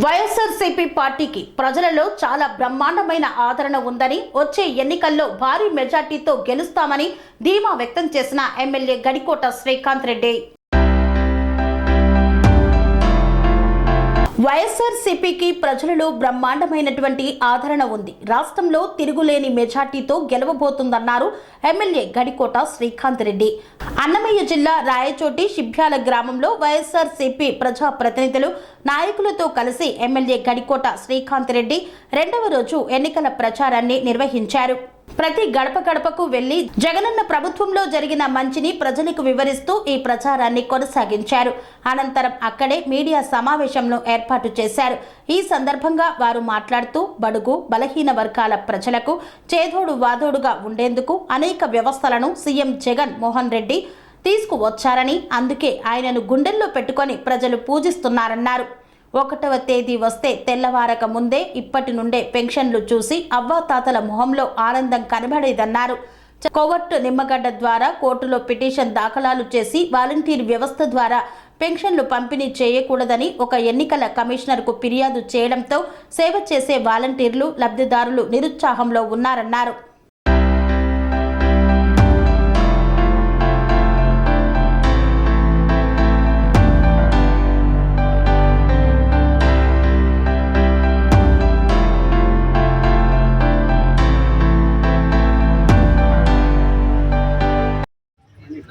వైఎస్ఆర్సీపీ పార్టీకి ప్రజలలో చాలా బ్రహ్మాండమైన ఆదరణ ఉందని, వచ్చే ఎన్నికల్లో భారీ మెజార్టీతో గెలుస్తామని ధీమా వ్యక్తం చేసిన ఎమ్మెల్యే గడికోట శ్రీకాంత్ రెడ్డి. వైఎస్ఆర్సీపీకి ప్రజలలో బ్రహ్మాండమైనటువంటి ఆదరణ ఉంది. రాష్ట్రంలో తిరుగులేని మెజార్టీతో గెలవబోతుందన్నారు ఎమ్మెల్యే గడికోట శ్రీకాంత్ రెడ్డి. అన్నమయ్య జిల్లా రాయచోటి శిబ్యాల గ్రామంలో వైఎస్ఆర్సీపీ ప్రజా ప్రతినిధులు, నాయకులతో కలిసి ఎమ్మెల్యే గడికోట శ్రీకాంత్ రెడ్డి రెండవ రోజు ఎన్నికల ప్రచారాన్ని నిర్వహించారు. ప్రతి గడప గడపకు వెళ్లి జగనన్న ప్రభుత్వంలో జరిగిన మంచిని ప్రజలకు వివరిస్తూ ఈ ప్రచారాన్ని కొనసాగించారు. అనంతరం అక్కడే మీడియా సమావేశంను ఏర్పాటు చేశారు. ఈ సందర్భంగా వారు మాట్లాడుతూ బడుగు బలహీన వర్గాల ప్రజలకు చేదోడు వాదోడుగా ఉండేందుకు అనేక వ్యవస్థలను సీఎం జగన్ మోహన్ రెడ్డి తీసుకువచ్చారని, అందుకే ఆయనను గుండెల్లో పెట్టుకొని ప్రజలు పూజిస్తున్నారన్నారు. 1వ తేదీ వస్తే తెల్లవారక ముందే ఇప్పటి నుండే పెన్షన్లు చూసి అవ్వాతాతల మొహంలో ఆనందం కనబడేదన్నారు. కోవర్టు నిమ్మగడ్డ ద్వారా కోర్టులో పిటిషన్ దాఖలాలు చేసి వాలంటీర్ వ్యవస్థ ద్వారా పెన్షన్లు పంపిణీ చేయకూడదని ఒక ఎన్నికల కమిషనర్కు ఫిర్యాదు చేయడంతో సేవ చేసే వాలంటీర్లు, లబ్ధిదారులు నిరుత్సాహంలో ఉన్నారన్నారు.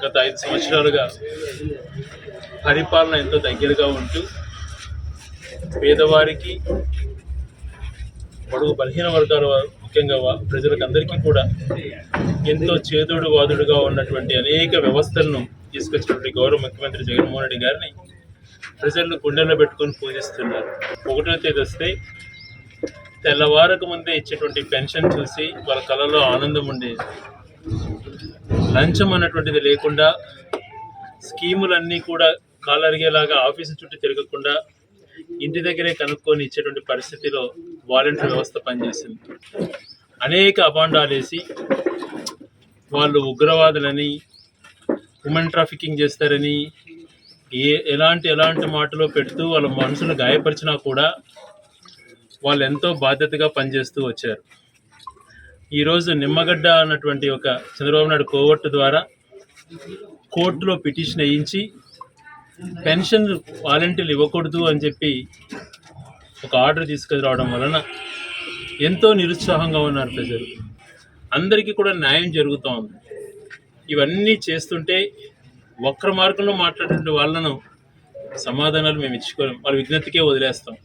గత 5 సంవత్సరాలుగా పరిపాలన ఎంతో దగ్గరగా ఉంటూ పేదవారికి, బడుగు బలహీన వర్గాల ముఖ్యంగా ప్రజలకు అందరికీ కూడా ఎంతో చేదోడు వాదుడుగా ఉన్నటువంటి అనేక వ్యవస్థలను తీసుకొచ్చినటువంటి గౌరవ ముఖ్యమంత్రి జగన్మోహన్ రెడ్డి గారిని ప్రజలను గుండెల్లో పెట్టుకొని పూజిస్తున్నారు. 1వ తేదీ వస్తే తెల్లవారకు ముందే ఇచ్చేటువంటి పెన్షన్ చూసి వాళ్ళ కళలో ఆనందం ఉండేది. లంచం అన్నటువంటిది లేకుండా, స్కీములన్నీ కూడా కాలరిగేలాగా ఆఫీసు చుట్టూ తిరగకుండా ఇంటి దగ్గరే కనుక్కొని ఇచ్చేటువంటి పరిస్థితిలో వాలంటీర్ వ్యవస్థ పనిచేసింది. అనేక అబాండాలు వేసి వాళ్ళు ఉగ్రవాదులని, ఉమెన్ ట్రాఫికింగ్ చేస్తారని ఎలాంటి మాటలో పెడుతూ వాళ్ళ మనసును గాయపరిచినా కూడా వాళ్ళు ఎంతో బాధ్యతగా పనిచేస్తూ వచ్చారు. ఈరోజు నిమ్మగడ్డ అన్నటువంటి ఒక చంద్రబాబు నాయుడు కోవర్టు ద్వారా కోర్టులో పిటిషన్ వేయించి పెన్షన్ వాలంటీర్లు ఇవ్వకూడదు అని చెప్పి ఒక ఆర్డర్ తీసుకురావడం వలన ఎంతో నిరుత్సాహంగా ఉన్నారు ప్రజలు. అందరికీ కూడా న్యాయం జరుగుతూ ఉంది. ఇవన్నీ చేస్తుంటే వక్ర మార్గంలో మాట్లాడే వాళ్ళను సమాధానాలు మేము ఇచ్చుకోలేం, వాళ్ళ విజ్ఞతకే వదిలేస్తాం.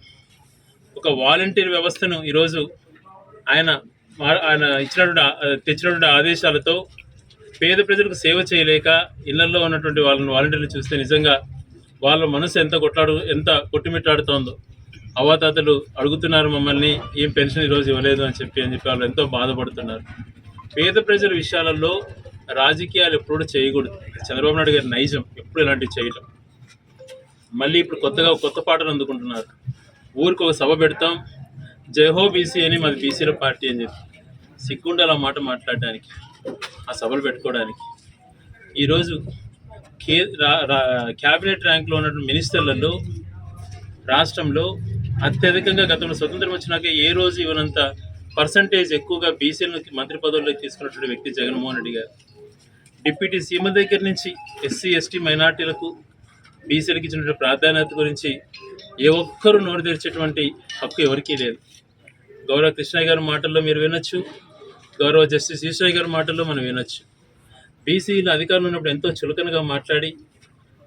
ఒక వాలంటీర్ వ్యవస్థను ఈరోజు ఆయన తెచ్చినటువంటి ఆదేశాలతో పేద ప్రజలకు సేవ చేయలేక ఇళ్లలో ఉన్నటువంటి వాళ్ళని వాలంటీర్లు చూస్తే నిజంగా వాళ్ళ మనసు ఎంత కొట్టుమిట్టాడుతోందో. అవ్వాతాతలు అడుగుతున్నారు మమ్మల్ని, ఏం పెన్షన్ ఈరోజు ఇవ్వలేదు అని చెప్పి వాళ్ళు ఎంతో బాధపడుతున్నారు. పేద ప్రజల విషయాలలో రాజకీయాలు ఎప్పుడు చేయకూడదు. చంద్రబాబు నాయుడు గారి నైజం ఎప్పుడు ఇలాంటివి చేయటం. మళ్ళీ ఇప్పుడు కొత్త పాటలు అందుకుంటున్నారు. ఊరికి ఒక సభ పెడతాం, జయహో బీసీ అని, మాది బీసీల పార్టీ అని చెప్పి సిగ్గుండి అలా మాట మాట్లాడడానికి, ఆ సభలు పెట్టుకోవడానికి. ఈరోజు క్యాబినెట్ ర్యాంక్లో ఉన్నటువంటి మినిస్టర్లలో రాష్ట్రంలో అత్యధికంగా గతంలో స్వతంత్రం వచ్చినాక ఏ రోజు ఇవ్వనంత పర్సంటేజ్ ఎక్కువగా బీసీలను మంత్రి పదవుల్లోకి తీసుకున్నటువంటి వ్యక్తి జగన్మోహన్ రెడ్డి గారు. డిప్యూటీ సీఎం దగ్గర నుంచి ఎస్సీ ఎస్టీ మైనార్టీలకు, బీసీలకు ఇచ్చినటువంటి ప్రాధాన్యత గురించి ఏ ఒక్కరూ నోరు తెరిచేటువంటి హక్కు ఎవరికీ లేదు. గౌరవ కృష్ణయ్య గారి మాటల్లో మీరు వినొచ్చు, గౌరవ జస్టిస్ ఈశ్వరయ్య గారి మాటల్లో మనం వినొచ్చు. బీసీలు అధికారులు ఉన్నప్పుడు ఎంతో చులకనగా మాట్లాడి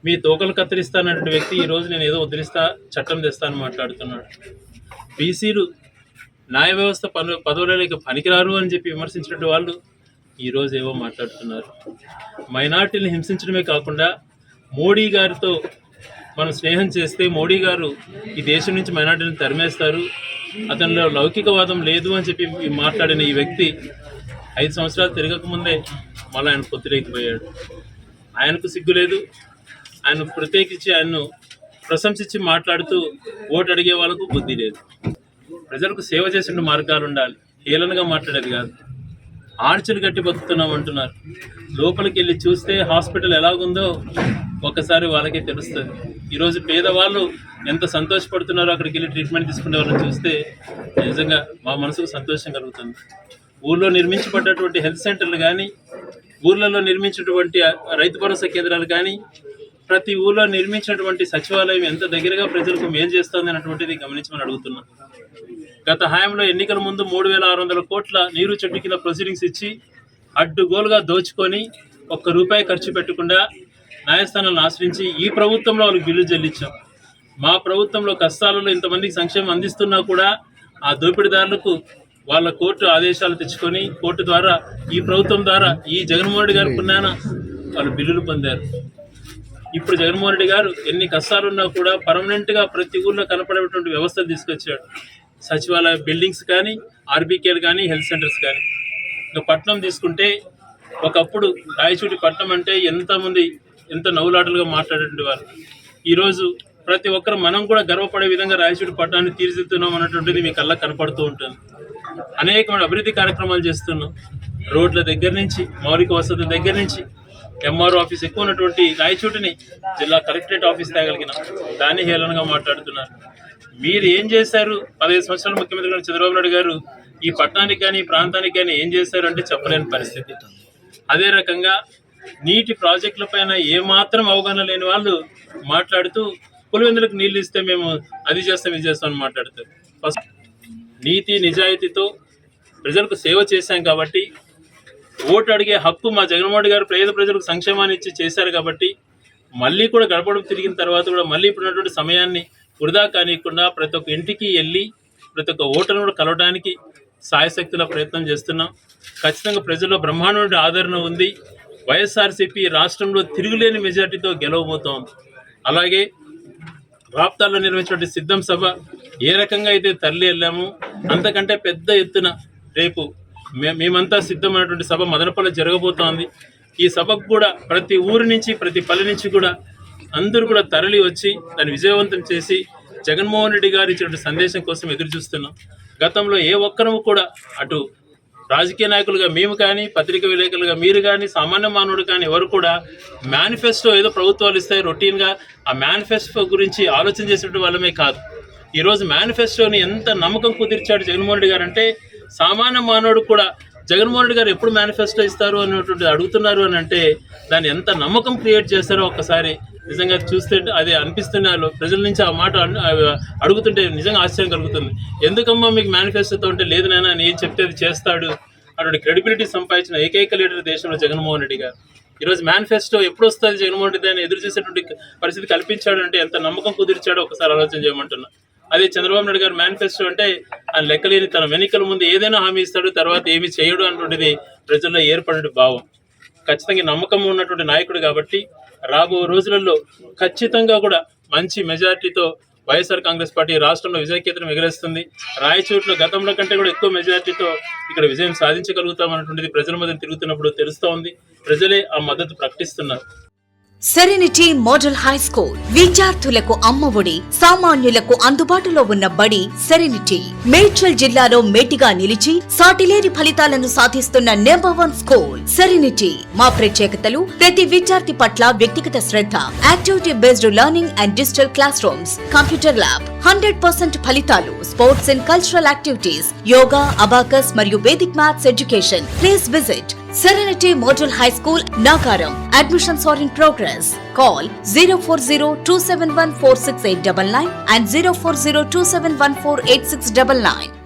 మీ తోకలు కత్తిరిస్తానటువంటి వ్యక్తి ఈరోజు నేను ఏదో ఉద్ధరిస్తా, చట్టం తెస్తానని మాట్లాడుతున్నాడు. బీసీలు న్యాయ వ్యవస్థ పదవులకి పనికిరారు అని చెప్పి విమర్శించినటువంటి వాళ్ళు ఈరోజు ఏవో మాట్లాడుతున్నారు. మైనార్టీలను హింసించడమే కాకుండా మోడీ గారితో మనం స్నేహం చేస్తే మోడీ గారు ఈ దేశం నుంచి మైనార్టీలను తరిమేస్తారు, అతనిలో లౌకికవాదం లేదు అని చెప్పి మాట్లాడిన ఈ వ్యక్తి 5 సంవత్సరాలు తిరగకముందే మళ్ళీ ఆయన పొత్తులేకపోయాడు. ఆయనకు సిగ్గు లేదు. ఆయన ప్రత్యేకించి ఆయన్ను ప్రశంసించి మాట్లాడుతూ ఓటు అడిగే వాళ్ళకు బుద్ధి లేదు. ప్రజలకు సేవ చేసిన మార్గాలు ఉండాలి, హేళనగా మాట్లాడేది కాదు. ఆర్చలు కట్టి బతుకుతున్నాం అంటున్నారు. లోపలికి వెళ్ళి చూస్తే హాస్పిటల్ ఎలాగుందో ఒకసారి వాళ్ళకే తెలుస్తుంది. ఈరోజు పేదవాళ్ళు ఎంత సంతోషపడుతున్నారో అక్కడికి వెళ్ళి ట్రీట్మెంట్ తీసుకునే వాళ్ళని చూస్తే నిజంగా మా మనసుకు సంతోషం కలుగుతుంది. ఊళ్ళో నిర్మించబడ్డటువంటి హెల్త్ సెంటర్లు కానీ, ఊర్లలో నిర్మించినటువంటి రైతు భరోసా కేంద్రాలు కానీ, ప్రతి ఊళ్ళో నిర్మించినటువంటి సచివాలయం ఎంత దగ్గరగా ప్రజలకు మేలు చేస్తుంది అన్నటువంటిది గమనించమని అడుగుతున్నాం. గత హయాంలో ఎన్నికల ముందు 3,600 కోట్ల నీరు చెట్టు కింద ప్రొసీడింగ్స్ ఇచ్చి అడ్డుగోలుగా దోచుకొని ₹1 ఖర్చు పెట్టకుండా న్యాయస్థానాలను ఆశ్రయించి ఈ ప్రభుత్వంలో వాళ్ళకి బిల్లు చెల్లించాం. మా ప్రభుత్వంలో కష్టాలలో ఇంతమందికి సంక్షేమం అందిస్తున్నా కూడా ఆ దోపిడీదారులకు వాళ్ళ కోర్టు ఆదేశాలు తెచ్చుకొని కోర్టు ద్వారా ఈ ప్రభుత్వం ద్వారా ఈ జగన్మోహన్ రెడ్డి గారు పుణ్యాన వాళ్ళు బిల్లులు పొందారు. ఇప్పుడు జగన్మోహన్ రెడ్డి గారు ఎన్ని కష్టాలున్నా కూడా పర్మనెంట్గా ప్రతి ఊళ్ళో కనపడేటువంటి వ్యవస్థలు తీసుకొచ్చాడు. సచివాలయ బిల్డింగ్స్ కానీ, ఆర్బీకేలు కానీ, హెల్త్ సెంటర్స్ కానీ. ఇంకా పట్నం తీసుకుంటే ఒకప్పుడు రాయచోటి పట్నం అంటే ఎంత నవ్వులాటలుగా మాట్లాడేటువంటి వారు. ఈరోజు ప్రతి ఒక్కరు మనం కూడా గర్వపడే విధంగా రాయచోటి పట్టణాన్ని తీర్చిదిద్దుతున్నాం అన్నటువంటిది మీ కళ్ళ కనపడుతూ ఉంటుంది. అనేకమైన అభివృద్ధి కార్యక్రమాలు చేస్తున్నాం. రోడ్ల దగ్గర నుంచి, మౌలిక వసతుల దగ్గర నుంచి, ఎంఆర్ఓ ఆఫీస్ ఎక్కువ ఉన్నటువంటి రాయచోటిని జిల్లా కలెక్టరేట్ ఆఫీస్ తేగలిగిన దాన్ని హేళనగా మాట్లాడుతున్నారు. మీరు ఏం చేశారు? 15 సంవత్సరాల ముఖ్యమంత్రి గారు చంద్రబాబు నాయుడు గారు ఈ పట్టణానికి కానీ, ఈ ప్రాంతానికి కానీ ఏం చేశారు అంటే చెప్పలేని పరిస్థితి. అదే రకంగా నీటి ప్రాజెక్టుల పైన ఏమాత్రం అవగాహన లేని వాళ్ళు మాట్లాడుతూ పులివెందులకు నీళ్ళు ఇస్తే మేము అది చేస్తాం ఇది చేస్తామని మాట్లాడతారు. ఫస్ట్ నీతి నిజాయితీతో ప్రజలకు సేవ చేశాం కాబట్టి, ఓటు అడిగే హక్కు మా జగన్మోహన్ రెడ్డి గారు ప్రజలకు సంక్షేమాన్ని ఇచ్చి చేశారు కాబట్టి, మళ్ళీ కూడా గడపడం తిరిగిన తర్వాత కూడా మళ్ళీ ఇప్పుడున్నటువంటి సమయాన్ని వృధా కానియకుండా ప్రతి ఒక్క ఇంటికి వెళ్ళి ప్రతి ఒక్క ఓటర్ను కూడా కలవడానికి సాయశక్తుల ప్రయత్నం చేస్తున్నాం. ఖచ్చితంగా ప్రజల్లో బ్రహ్మాండమైన ఆదరణ ఉంది. వైఎస్ఆర్సీపీ రాష్ట్రంలో తిరుగులేని మెజార్టీతో గెలవబోతోంది. అలాగే రాప్తాల్లో నిర్వహించినటువంటి సిద్ధం సభ ఏ రకంగా అయితే తరలి వెళ్ళామో అంతకంటే పెద్ద ఎత్తున రేపు మేమంతా సిద్ధమైనటువంటి సభ మదనపల్లి జరగబోతోంది. ఈ సభకు కూడా ప్రతి ఊరి నుంచి, ప్రతి పల్లె నుంచి కూడా అందరూ కూడా తరలి వచ్చి దాన్ని విజయవంతం చేసి జగన్మోహన్ రెడ్డి గారు ఇచ్చినటువంటి సందేశం కోసం ఎదురు చూస్తున్నాం. గతంలో ఏ ఒక్కరము కూడా అటు రాజకీయ నాయకులుగా మేము కానీ, పత్రికా విలేకరులుగా మీరు కానీ, సామాన్య మానవుడు కానీ ఎవరు కూడా మేనిఫెస్టో ఏదో ప్రభుత్వాలు ఇస్తాయి రొటీన్గా ఆ మేనిఫెస్టో గురించి ఆలోచన చేసేటువంటి వాళ్ళమే కాదు. ఈరోజు మేనిఫెస్టోని ఎంత నమ్మకం కుదిర్చాడు జగన్మోహన్ రెడ్డి గారు అంటే, సామాన్య మానవుడు కూడా జగన్మోహన్ రెడ్డి గారు ఎప్పుడు మేనిఫెస్టో ఇస్తారు అన్నటువంటి అడుగుతున్నారు అని అంటే దాన్ని ఎంత నమ్మకం క్రియేట్ చేస్తారో ఒక్కసారి నిజంగా చూస్తే అది అనిపిస్తున్నారు. ప్రజల నుంచి ఆ మాట అడుగుతుంటే నిజంగా ఆశ్చర్యం కలుగుతుంది. ఎందుకమ్మా మీకు మేనిఫెస్టోతో అంటే లేదు నాయన నేను చెప్తే అది చేస్తాడు అటువంటి క్రెడిబిలిటీ సంపాదించిన ఏకైక లీడర్ దేశంలో జగన్మోహన్ రెడ్డి గారు. ఈరోజు మేనిఫెస్టో ఎప్పుడు వస్తుంది జగన్మోహన్ రెడ్డి అని ఎదురు చేసేటువంటి పరిస్థితి కల్పించాడు అంటే ఎంత నమ్మకం కుదిర్చాడో ఒకసారి ఆలోచన చేయమంటున్నా. అదే చంద్రబాబు నాయుడు గారు మేనిఫెస్టో అంటే ఆయన లెక్కలేని తన ఎన్నికల ముందు ఏదైనా హామీ ఇస్తాడు, తర్వాత ఏమి చేయడు అన్నటువంటిది ప్రజల్లో ఏర్పడే భావం. ఖచ్చితంగా నమ్మకం ఉన్నటువంటి నాయకుడు కాబట్టి రాబో రోజులలో ఖచ్చితంగా కూడా మంచి మెజారిటీతో వైఎస్ఆర్ కాంగ్రెస్ పార్టీ రాష్ట్రంలో విజయకేతనం ఎగరేస్తుంది. రాయచోట్లో గతంలో కంటే కూడా ఎక్కువ మెజారిటీతో ఇక్కడ విజయం సాధించగలుగుతాం అన్నటువంటిది ప్రజల మధ్య తిరుగుతున్నప్పుడు తెలుస్తూ ఉంది. ప్రజలే ఆ మద్దతు ప్రకటిస్తున్నారు. సెరెనిటీ మోడల్ హై స్కూల్ విద్యార్థులకు అమ్మఒడి, సామాన్యులకు అందుబాటులో ఉన్న బడి సెరెనిటీ. మేడ్చల్ జిల్లాలో మేటిగా నిలిచి సాటిలేని ఫలితాలను సాధిస్తున్న #1 స్కూల్ సెరెనిటీ. మా ప్రత్యేకతలు ప్రతి విద్యార్థి పట్ల వ్యక్తిగత శ్రద్ధ, activity based learning and digital classrooms, computer lab, 100% ఫలితాలు, sports and cultural activities, yoga, abacus మరియు Vedic maths education. Please visit Serenity Model High School, Nagaram. Admissions are in progress. Call 040-271-46899 and 040-271-48699.